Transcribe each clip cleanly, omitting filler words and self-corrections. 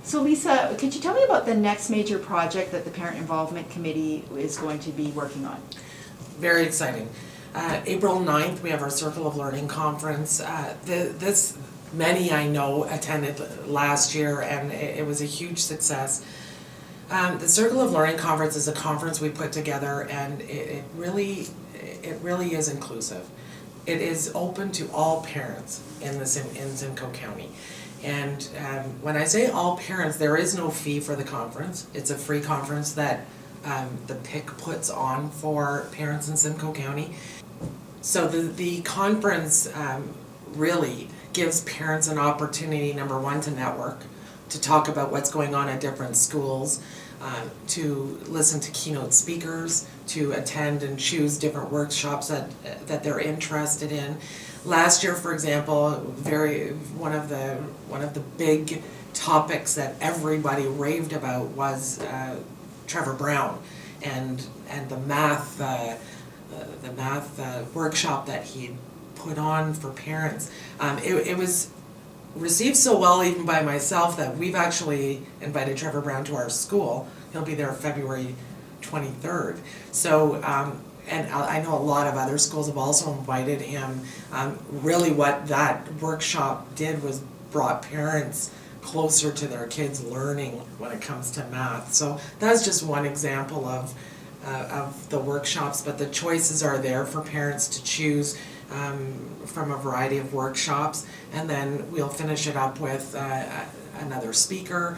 So Lisa, could you tell me about the next major project that the Parent Involvement Committee is going to be working on? Very exciting. April 9th, we have our Circle of Learning Conference. Many I know attended last year, and it was a huge success. The Circle of Learning Conference is a conference we put together, and it really is inclusive. It is open to all parents in Simcoe County. And when I say all parents, there is no fee for the conference. It's a free conference that the PIC puts on for parents in Simcoe County. So the conference really gives parents an opportunity, number one, to network, to talk about what's going on at different schools, to listen to keynote speakers, to attend and choose different workshops that they're interested in. Last year, for example, one of the big topics that everybody raved about was Trevor Brown and the math workshop that he put on for parents. It was received so well even by myself that we've actually invited Trevor Brown to our school. He'll be there February 23rd. So, and I know a lot of other schools have also invited him. Really what that workshop did was brought parents closer to their kids' learning when it comes to math. So that's just one example of the workshops, but the choices are there for parents to choose from a variety of workshops, and then we'll finish it up with another speaker,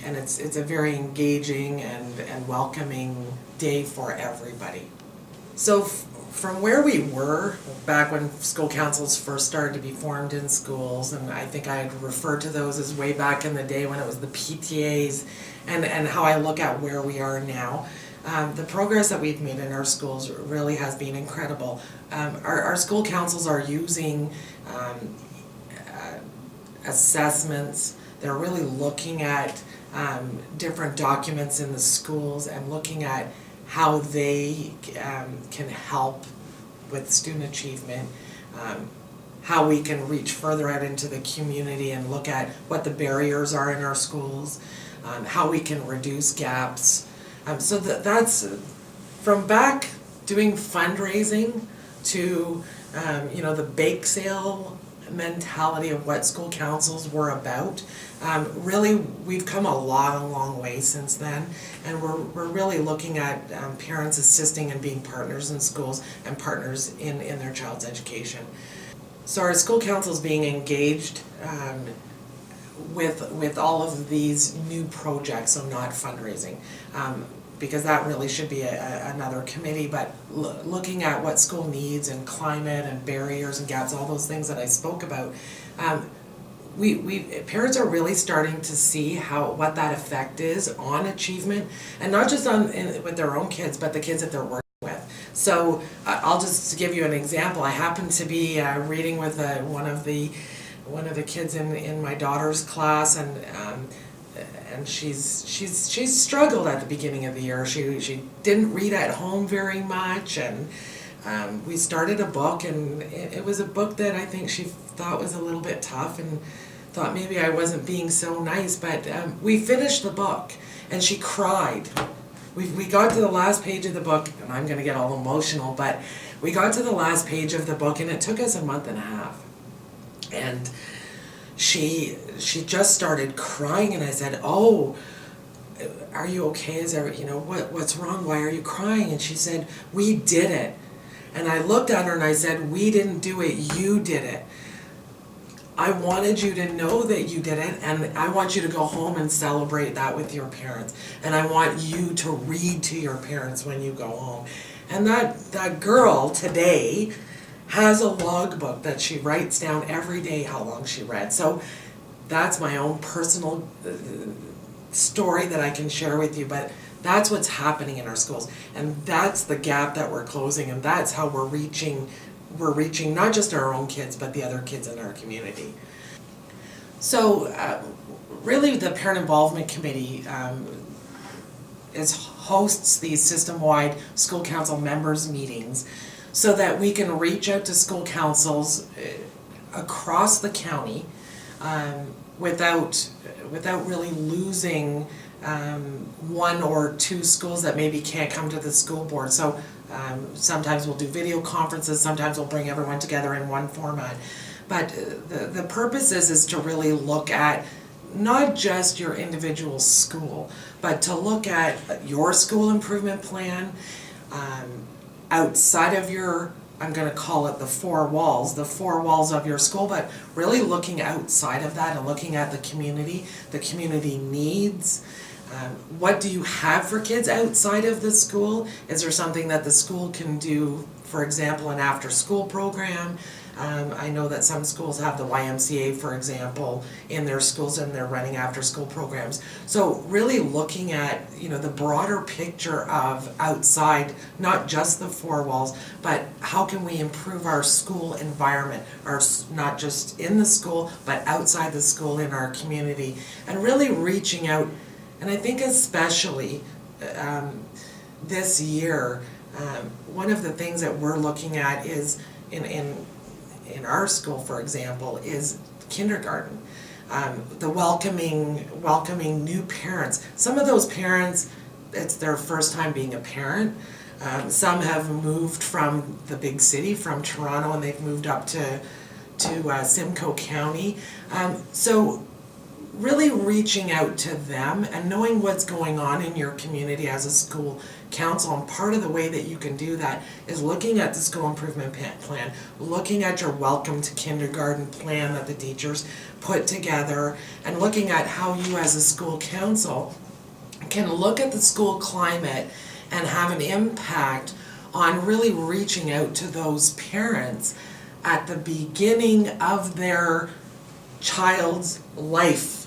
and it's a very engaging and welcoming day for everybody. So from where we were back when school councils first started to be formed in schools, and I think I had referred to those as way back in the day when it was the PTAs, and how I look at where we are now. The progress that we've made in our schools really has been incredible. Our school councils are using assessments. They're really looking at different documents in the schools and looking at how they can help with student achievement, how we can reach further out into the community and look at what the barriers are in our schools, how we can reduce gaps. So that's from back doing fundraising to the bake sale mentality of what school councils were about. Really, we've come a long way since then, and we're really looking at parents assisting and being partners in schools and partners in their child's education. So our school council is being engaged with all of these new projects, so not fundraising, because that really should be another committee, but looking at what school needs and climate and barriers and gaps, all those things that I spoke about, parents are really starting to see what that effect is on achievement, and not just with their own kids, but the kids that they're working with. So I'll just give you an example. I happened to be reading with one of the kids in my daughter's class, and she's struggled at the beginning of the year. She didn't read at home very much, and we started a book, and it was a book that I think she thought was a little bit tough and thought maybe I wasn't being so nice, but we finished the book and she cried. We got to the last page of the book, and I'm going to get all emotional, but we got to the last page of the book, and it took us a month and a half. And she just started crying, and I said, "Oh, are you okay? Is there, what's wrong? Why are you crying?" And she said, "We did it." And I looked at her and I said, "We didn't do it, you did it. I wanted you to know that you did it, and I want you to go home and celebrate that with your parents. And I want you to read to your parents when you go home." And that girl today has a logbook that she writes down every day how long she read. So that's my own personal story that I can share with you, but that's what's happening in our schools, and that's the gap that we're closing, and that's how we're reaching not just our own kids, but the other kids in our community. So really the Parent Involvement Committee hosts these system-wide school council members meetings so that we can reach out to school councils across the county without really losing one or two schools that maybe can't come to the school board. So sometimes we'll do video conferences, sometimes we'll bring everyone together in one format. But the purpose is to really look at not just your individual school, but to look at your school improvement plan outside of your, I'm going to call it the four walls of your school, but really looking outside of that and looking at the community needs. What do you have for kids outside of the school? Is there something that the school can do, for example, an after-school program? I know that some schools have the YMCA, for example, in their schools, and they're running after-school programs. So really looking at, the broader picture of outside, not just the four walls, but how can we improve our school environment, not just in the school, but outside the school in our community, and really reaching out. And I think especially this year, one of the things that we're looking at is in our school, for example, is kindergarten. The welcoming new parents. Some of those parents, it's their first time being a parent. Some have moved from the big city, from Toronto, and they've moved up to Simcoe County. So really reaching out to them and knowing what's going on in your community as a school council. And part of the way that you can do that is looking at the school improvement plan, looking at your welcome to kindergarten plan that the teachers put together, and looking at how you as a school council can look at the school climate and have an impact on really reaching out to those parents at the beginning of their child's life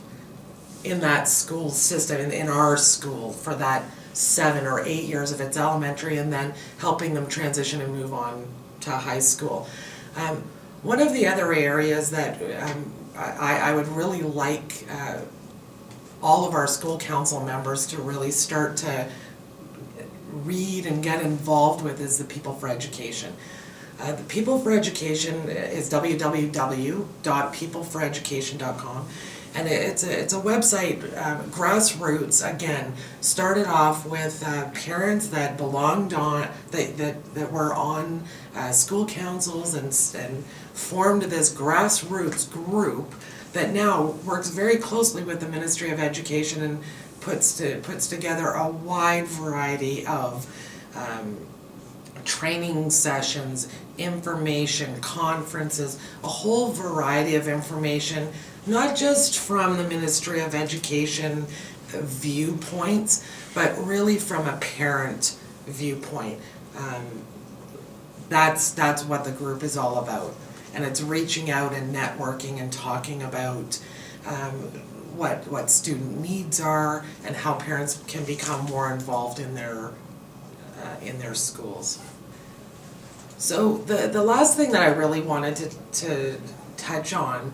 in that school system, in our school, for that 7 or 8 years if it's elementary, and then helping them transition and move on to high school. One of the other areas that I would really like all of our school council members to really start to read and get involved with is the People for Education. The People for Education is www.peopleforeducation.com. And it's a website, grassroots, again, started off with parents that belonged on, that were on school councils and formed this grassroots group that now works very closely with the Ministry of Education and puts together a wide variety of training sessions, information, conferences, a whole variety of information, not just from the Ministry of Education viewpoints, but really from a parent viewpoint. That's what the group is all about. And it's reaching out and networking and talking about what student needs are and how parents can become more involved in their schools. So the last thing that I really wanted to touch on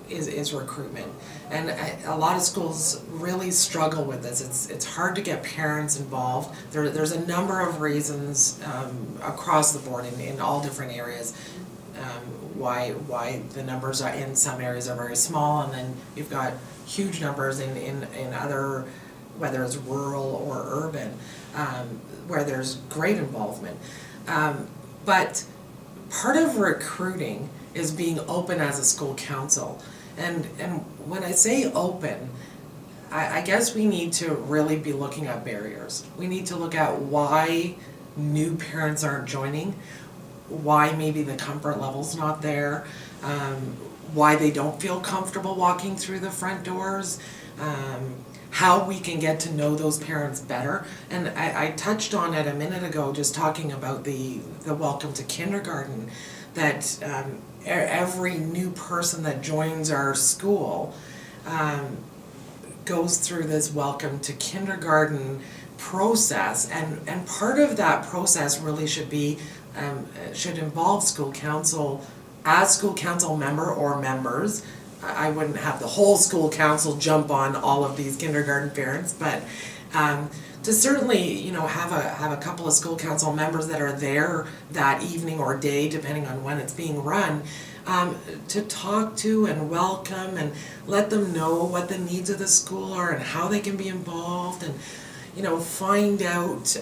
is recruitment. And a lot of schools really struggle with this. It's hard to get parents involved. There's a number of reasons across the board in all different areas why the numbers are in some areas are very small, and then you've got huge numbers in other, whether it's rural or urban, where there's great involvement. But part of recruiting is being open as a school council. And when I say open, I guess we need to really be looking at barriers. We need to look at why new parents aren't joining, why maybe the comfort level's not there, why they don't feel comfortable walking through the front doors, how we can get to know those parents better. And I touched on it a minute ago, just talking about the welcome to kindergarten, that every new person that joins our school goes through this welcome to kindergarten process, and part of that process really should involve school council, as school council member or members. I wouldn't have the whole school council jump on all of these kindergarten parents, but to certainly, you know, have a couple of school council members that are there that evening or day, depending on when it's being run, to talk to and welcome and let them know what the needs of the school are and how they can be involved, and, you know, find out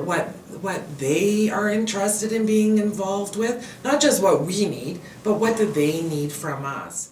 what they are interested in being involved with, not just what we need, but what do they need from us.